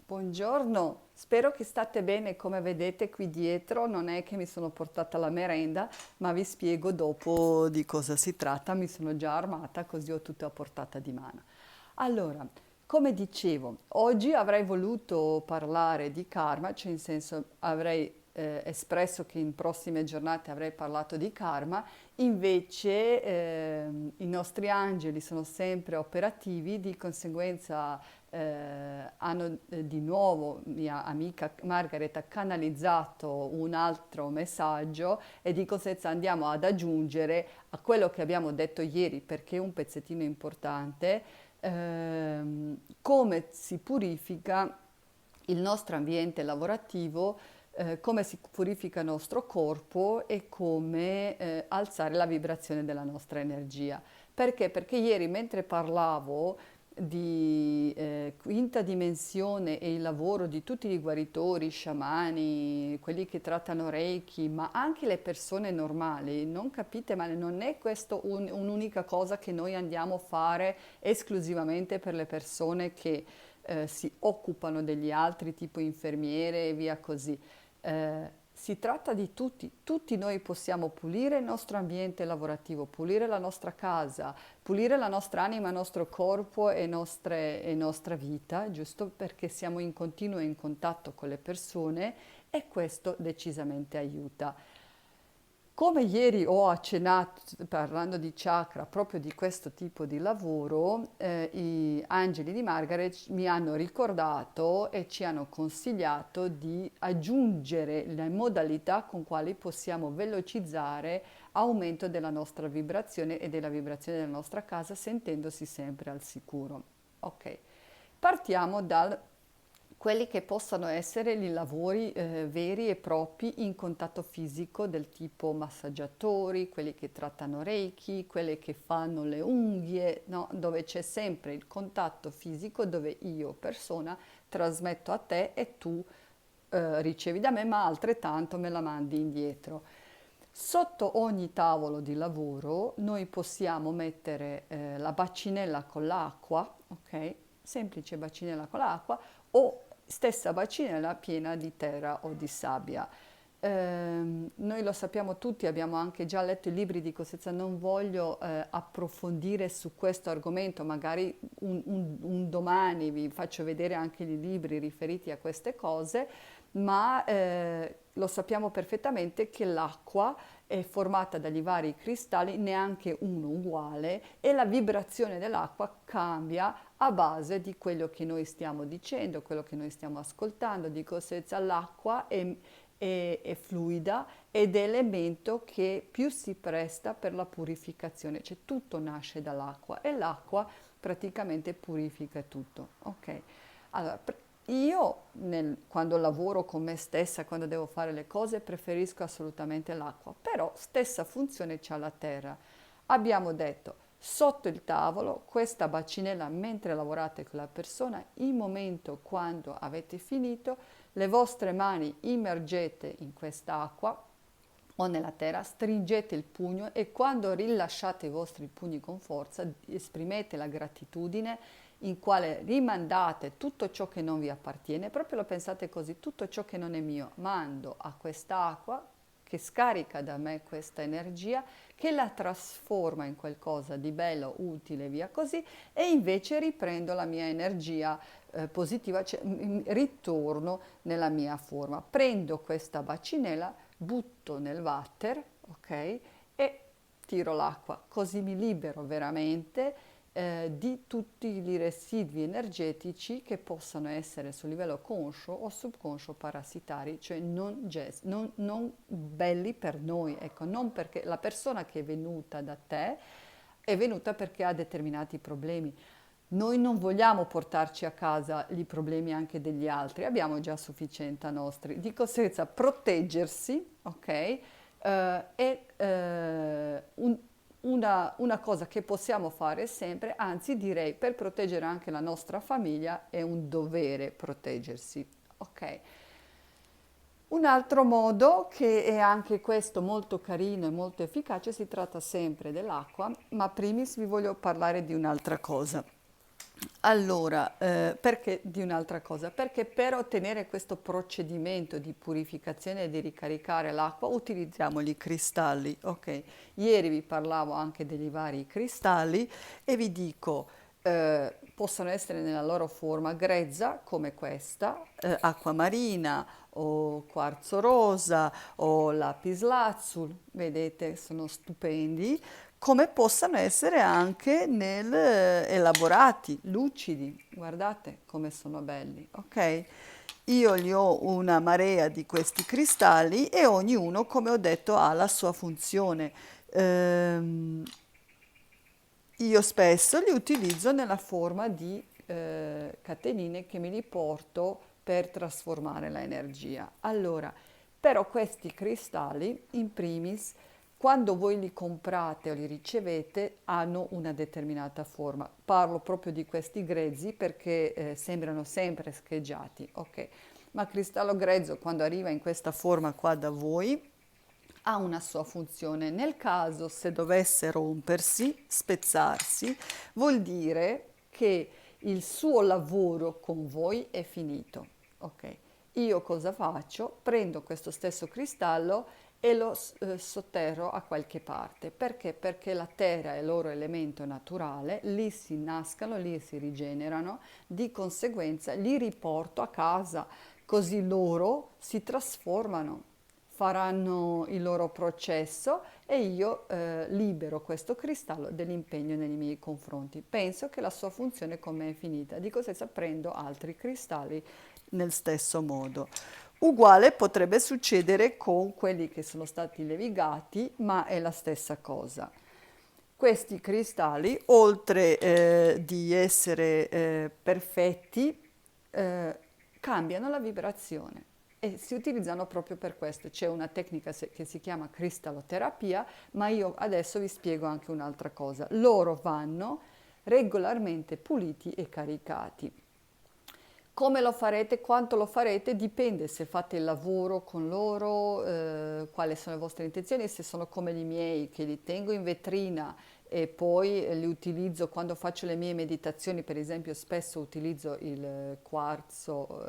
Buongiorno, spero che state bene. Come vedete qui dietro non è che mi sono portata la merenda, ma vi spiego dopo di cosa si tratta. Mi sono già armata così ho tutto a portata di mano. Allora, come dicevo, oggi avrei voluto parlare di karma, cioè in senso avrei espresso che in prossime giornate avrei parlato di karma, invece i nostri angeli sono sempre operativi, di conseguenza hanno di nuovo, mia amica Margaret ha canalizzato un altro messaggio e di conseguenza andiamo ad aggiungere a quello che abbiamo detto ieri, perché è un pezzettino importante, come si purifica il nostro ambiente lavorativo, come si purifica il nostro corpo e come alzare la vibrazione della nostra energia. Perché? Perché ieri mentre parlavo di quinta dimensione e il lavoro di tutti i guaritori, sciamani, quelli che trattano Reiki, ma anche le persone normali, non capite male, non è questo un'unica cosa che noi andiamo a fare esclusivamente per le persone che si occupano degli altri, tipo infermiere e via così. Si tratta di tutti, tutti noi possiamo pulire il nostro ambiente lavorativo, pulire la nostra casa, pulire la nostra anima, il nostro corpo e nostra vita, giusto perché siamo in continuo in contatto con le persone e questo decisamente aiuta. Come ieri ho accennato parlando di chakra, proprio di questo tipo di lavoro, i angeli di Margaret mi hanno ricordato e ci hanno consigliato di aggiungere le modalità con quali possiamo velocizzare aumento della nostra vibrazione e della vibrazione della nostra casa sentendosi sempre al sicuro. Ok, partiamo da quelli che possano essere i lavori veri e propri in contatto fisico del tipo massaggiatori, quelli che trattano Reiki, quelli che fanno le unghie, no? Dove c'è sempre il contatto fisico dove io persona trasmetto a te e tu ricevi da me, ma altrettanto me la mandi indietro. Sotto ogni tavolo di lavoro noi possiamo mettere la bacinella con l'acqua, ok? Semplice bacinella con l'acqua o stessa bacinella piena di terra o di sabbia. Noi lo sappiamo tutti, abbiamo anche già letto i libri di Cosenza, non voglio approfondire su questo argomento, magari un domani vi faccio vedere anche i libri riferiti a queste cose, ma lo sappiamo perfettamente che l'acqua è formata dagli vari cristalli, neanche uno uguale, e la vibrazione dell'acqua cambia a base di quello che noi stiamo dicendo, quello che noi stiamo ascoltando. Di conseguenza l'acqua è fluida ed è elemento che più si presta per la purificazione, cioè tutto nasce dall'acqua e l'acqua praticamente purifica tutto. Ok, allora io quando lavoro con me stessa, quando devo fare le cose, preferisco assolutamente l'acqua, però stessa funzione c'ha la terra. Abbiamo detto sotto il tavolo questa bacinella mentre lavorate con la persona, il momento quando avete finito, le vostre mani immergete in quest'acqua o nella terra, stringete il pugno e quando rilasciate i vostri pugni con forza, esprimete la gratitudine in quale rimandate tutto ciò che non vi appartiene, proprio lo pensate così, tutto ciò che non è mio, mando a quest'acqua che scarica da me questa energia, che la trasforma in qualcosa di bello, utile, via così, e invece riprendo la mia energia positiva, cioè ritorno nella mia forma. Prendo questa bacinella, butto nel water, ok? E tiro l'acqua, così mi libero veramente di tutti i residui energetici che possano essere sul livello conscio o subconscio parassitari, cioè non belli per noi, ecco, non perché la persona che è venuta da te è venuta perché ha determinati problemi. Noi non vogliamo portarci a casa i problemi anche degli altri, abbiamo già sufficiente a nostri. Di conseguenza proteggersi, ok? Una cosa che possiamo fare sempre, anzi direi per proteggere anche la nostra famiglia è un dovere proteggersi, ok? Un altro modo, che è anche questo molto carino e molto efficace, si tratta sempre dell'acqua, ma primis vi voglio parlare di un'altra cosa. Allora, perché di un'altra cosa? Perché per ottenere questo procedimento di purificazione e di ricaricare l'acqua utilizziamo i cristalli, ok? Ieri vi parlavo anche degli vari cristalli e vi dico, possono essere nella loro forma grezza come questa, acqua marina o quarzo rosa o lapislazzuli, vedete, sono stupendi come possano essere anche elaborati, lucidi. Guardate come sono belli, ok? Io li ho una marea di questi cristalli e ognuno, come ho detto, ha la sua funzione. Ehm, io spesso li utilizzo nella forma di catenine che me li porto per trasformare la energia. Allora, però questi cristalli, in primis, quando voi li comprate o li ricevete, hanno una determinata forma. Parlo proprio di questi grezzi perché sembrano sempre scheggiati, ok? Ma il cristallo grezzo, quando arriva in questa forma qua da voi, ha una sua funzione. Nel caso se dovesse rompersi, spezzarsi, vuol dire che il suo lavoro con voi è finito. Ok? Io cosa faccio? Prendo questo stesso cristallo e lo sotterro a qualche parte. Perché? Perché la terra è il loro elemento naturale, lì si nascano, lì si rigenerano, di conseguenza li riporto a casa, così loro si trasformano, faranno il loro processo e io libero questo cristallo dell'impegno nei miei confronti. Penso che la sua funzione con me è finita, di conseguenza prendo altri cristalli nel stesso modo. Uguale potrebbe succedere con quelli che sono stati levigati, ma è la stessa cosa. Questi cristalli, oltre di essere perfetti, eh, cambiano la vibrazione e si utilizzano proprio per questo. C'è una tecnica che si chiama cristalloterapia, ma io adesso vi spiego anche un'altra cosa. Loro vanno regolarmente puliti e caricati. Come lo farete, quanto lo farete, dipende se fate il lavoro con loro, quali sono le vostre intenzioni, se sono come i miei che li tengo in vetrina e poi li utilizzo quando faccio le mie meditazioni, per esempio spesso utilizzo il quarzo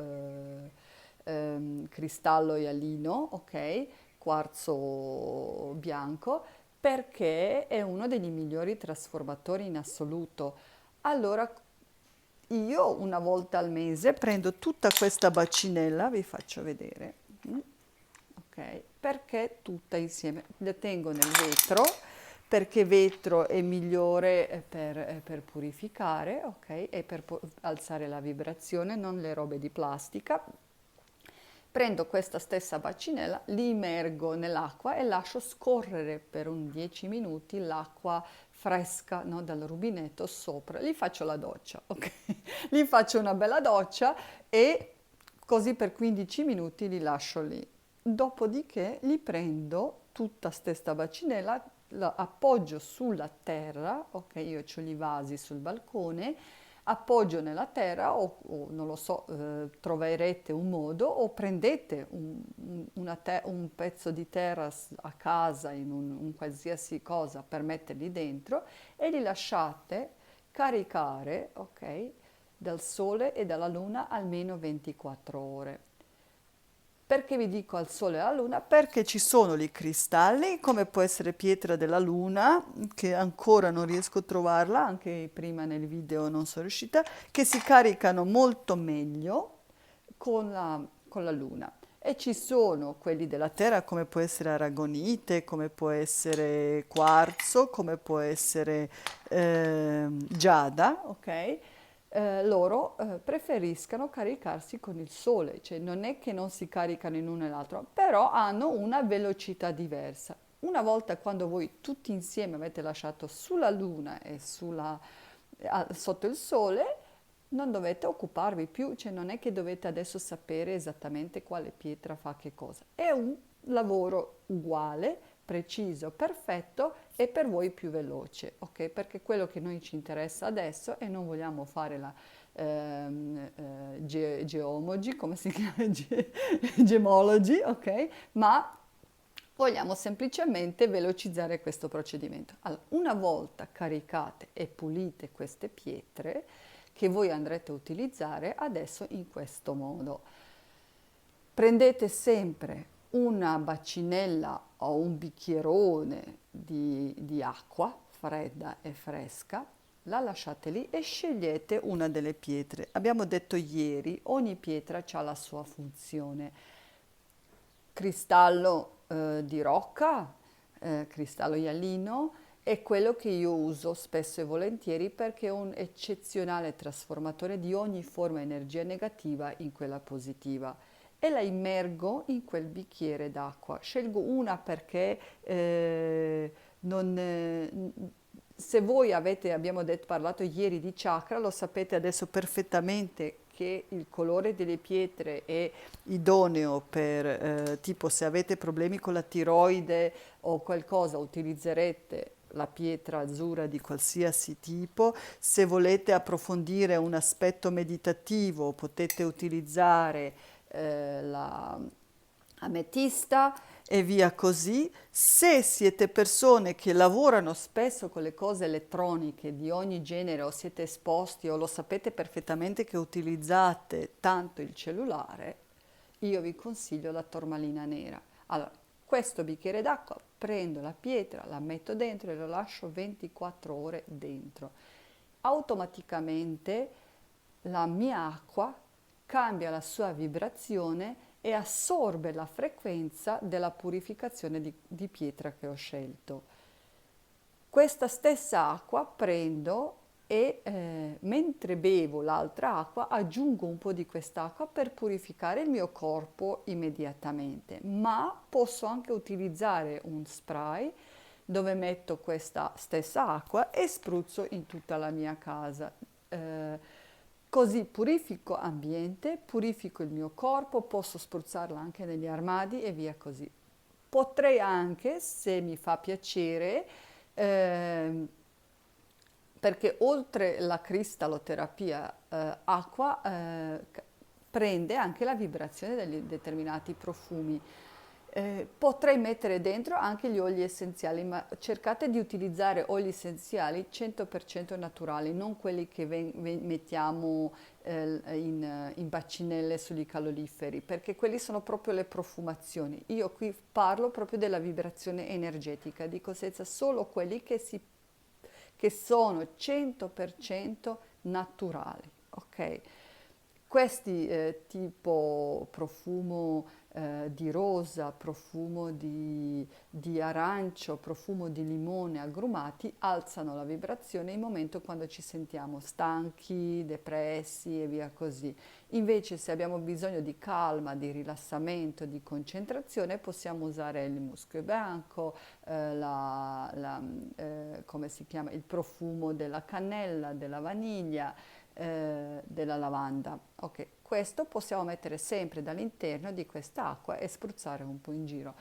cristallo ialino, ok? Quarzo bianco, perché è uno dei migliori trasformatori in assoluto. Allora, io una volta al mese prendo tutta questa bacinella, vi faccio vedere, ok? Perché tutta insieme, la tengo nel vetro, perché vetro è migliore per purificare, ok? E per alzare la vibrazione, non le robe di plastica. Prendo questa stessa bacinella, li immergo nell'acqua e lascio scorrere per un 10 minuti l'acqua fresca, no, dal rubinetto sopra. Gli faccio la doccia, ok? Gli faccio una bella doccia e così per 15 minuti li lascio lì. Dopodiché li prendo tutta stessa bacinella, la appoggio sulla terra, ok? Io ho i vasi sul balcone, appoggio nella terra o non lo so, troverete un modo o prendete un pezzo di terra a casa in un qualsiasi cosa per metterli dentro e li lasciate caricare, ok, dal sole e dalla luna almeno 24 ore. Perché vi dico al sole e alla luna? Perché ci sono i cristalli, come può essere pietra della luna, che ancora non riesco a trovarla, anche prima nel video non sono riuscita, che si caricano molto meglio con la luna. E ci sono quelli della terra, come può essere aragonite, come può essere quarzo, come può essere giada, ok? Loro preferiscono caricarsi con il sole, cioè non è che non si caricano in uno e l'altro, però hanno una velocità diversa. Una volta quando voi tutti insieme avete lasciato sulla luna e sotto il sole, non dovete occuparvi più, cioè non è che dovete adesso sapere esattamente quale pietra fa che cosa. È un lavoro uguale, preciso, perfetto e per voi più veloce, ok? Perché quello che noi ci interessa adesso e non vogliamo fare la geomogy, come si chiama? Gemology, ok? Ma vogliamo semplicemente velocizzare questo procedimento. Allora, una volta caricate e pulite queste pietre, che voi andrete a utilizzare adesso in questo modo. Prendete sempre una bacinella o un bicchierone di acqua fredda e fresca, la lasciate lì e scegliete una delle pietre. Abbiamo detto ieri, ogni pietra ha la sua funzione. Cristallo di rocca, cristallo ialino, è quello che io uso spesso e volentieri perché è un eccezionale trasformatore di ogni forma energia negativa in quella positiva e la immergo in quel bicchiere d'acqua. Scelgo una perché non, se voi abbiamo parlato ieri di chakra, lo sapete adesso perfettamente che il colore delle pietre è idoneo per, tipo se avete problemi con la tiroide o qualcosa, utilizzerete la pietra azzurra di qualsiasi tipo. Se volete approfondire un aspetto meditativo, potete utilizzare la ametista e via così. Se siete persone che lavorano spesso con le cose elettroniche di ogni genere o siete esposti o lo sapete perfettamente che utilizzate tanto il cellulare, io vi consiglio la tormalina nera. Allora, questo bicchiere d'acqua, prendo la pietra, la metto dentro e lo lascio 24 ore dentro. Automaticamente la mia acqua cambia la sua vibrazione e assorbe la frequenza della purificazione di pietra che ho scelto. Questa stessa acqua prendo e mentre bevo l'altra acqua aggiungo un po' di quest'acqua per purificare il mio corpo immediatamente, ma posso anche utilizzare un spray dove metto questa stessa acqua e spruzzo in tutta la mia casa. Così purifico ambiente, purifico il mio corpo, posso spruzzarla anche negli armadi e via così. Potrei anche, se mi fa piacere, ehm, perché oltre la cristalloterapia acqua prende anche la vibrazione di determinati profumi. Potrei mettere dentro anche gli oli essenziali, ma cercate di utilizzare oli essenziali 100% naturali, non quelli che mettiamo in bacinelle sugli caloriferi, perché quelli sono proprio le profumazioni. Io qui parlo proprio della vibrazione energetica, dico senza solo quelli che sono 100% naturali, ok? Questi tipo profumo di rosa, profumo di arancio, profumo di limone agrumati alzano la vibrazione in momento quando ci sentiamo stanchi, depressi e via così. Invece se abbiamo bisogno di calma, di rilassamento, di concentrazione possiamo usare il muschio bianco, come si chiama? Il profumo della cannella, della vaniglia, della lavanda. Ok, questo possiamo mettere sempre dall'interno di quest'acqua e spruzzare un po' in giro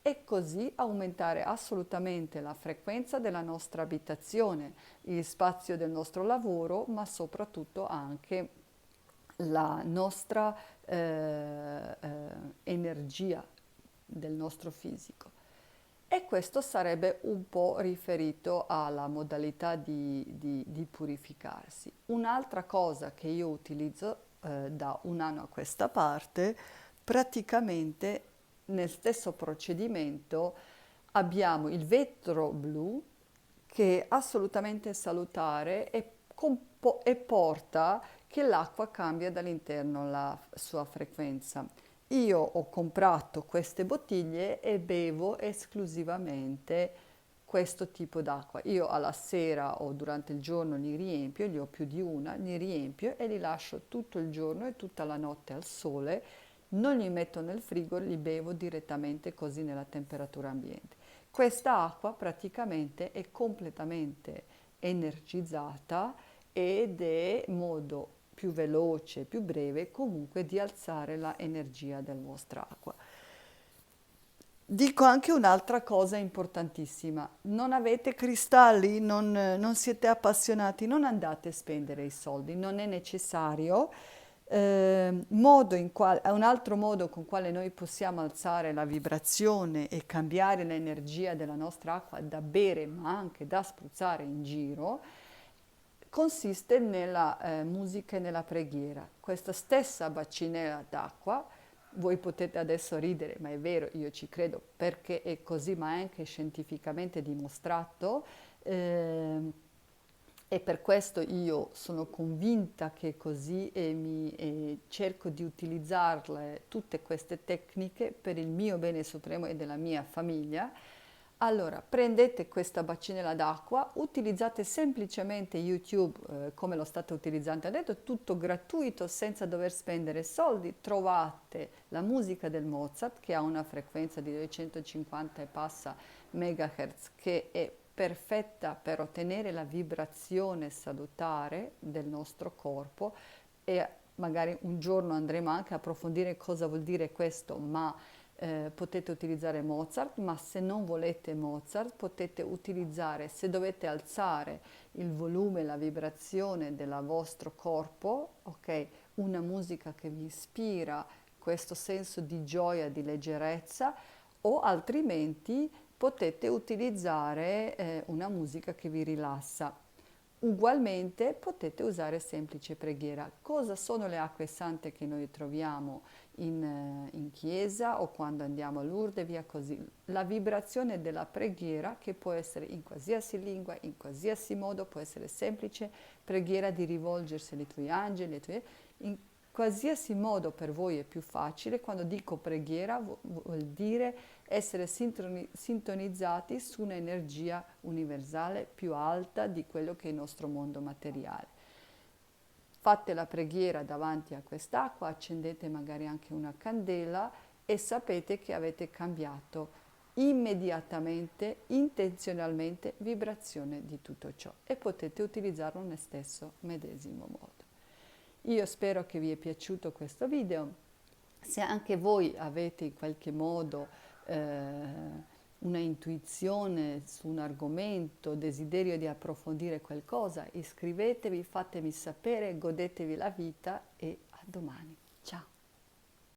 e così aumentare assolutamente la frequenza della nostra abitazione, il spazio del nostro lavoro, ma soprattutto anche la nostra energia del nostro fisico. E questo sarebbe un po' riferito alla modalità di purificarsi. Un'altra cosa che io utilizzo da un anno a questa parte, praticamente nel stesso procedimento abbiamo il vetro blu che è assolutamente salutare e porta che l'acqua cambia dall'interno la sua frequenza. Io ho comprato queste bottiglie e bevo esclusivamente questo tipo d'acqua. Io alla sera o durante il giorno li riempio, li ho più di una, li riempio e li lascio tutto il giorno e tutta la notte al sole. Non li metto nel frigo, li bevo direttamente così nella temperatura ambiente. Questa acqua praticamente è completamente energizzata ed è modo più veloce, più breve comunque di alzare la energia della vostra acqua. Dico anche un'altra cosa importantissima, non avete cristalli, non siete appassionati, non andate a spendere i soldi, non è necessario. Un altro modo con quale noi possiamo alzare la vibrazione e cambiare l'energia della nostra acqua da bere ma anche da spruzzare in giro consiste nella musica e nella preghiera. Questa stessa bacinella d'acqua, voi potete adesso ridere, ma è vero, io ci credo perché è così, ma è anche scientificamente dimostrato. E per questo io sono convinta che è così e cerco di utilizzarle tutte queste tecniche per il mio bene supremo e della mia famiglia. Allora, prendete questa bacinella d'acqua, utilizzate semplicemente YouTube come lo state utilizzando adesso, tutto gratuito senza dover spendere soldi. Trovate la musica del Mozart che ha una frequenza di 250 e passa megahertz che è perfetta per ottenere la vibrazione salutare del nostro corpo e magari un giorno andremo anche a approfondire cosa vuol dire questo, ma potete utilizzare Mozart, ma se non volete Mozart potete utilizzare, se dovete alzare il volume, la vibrazione del vostro corpo, ok? Una musica che vi ispira questo senso di gioia, di leggerezza, o altrimenti potete utilizzare una musica che vi rilassa. Ugualmente potete usare semplice preghiera. Cosa sono le acque sante che noi troviamo in chiesa o quando andiamo a Lourdes e via così? La vibrazione della preghiera che può essere in qualsiasi lingua, in qualsiasi modo, può essere semplice preghiera di rivolgersi ai tuoi angeli, in qualsiasi modo per voi è più facile. Quando dico preghiera vuol dire essere sintonizzati su un'energia universale più alta di quello che è il nostro mondo materiale. Fate la preghiera davanti a quest'acqua, accendete magari anche una candela e sapete che avete cambiato immediatamente, intenzionalmente, vibrazione di tutto ciò e potete utilizzarlo nel stesso medesimo modo. Io spero che vi è piaciuto questo video. Se anche voi avete in qualche modo una intuizione su un argomento, desiderio di approfondire qualcosa, iscrivetevi, fatemi sapere, godetevi la vita e a domani. Ciao!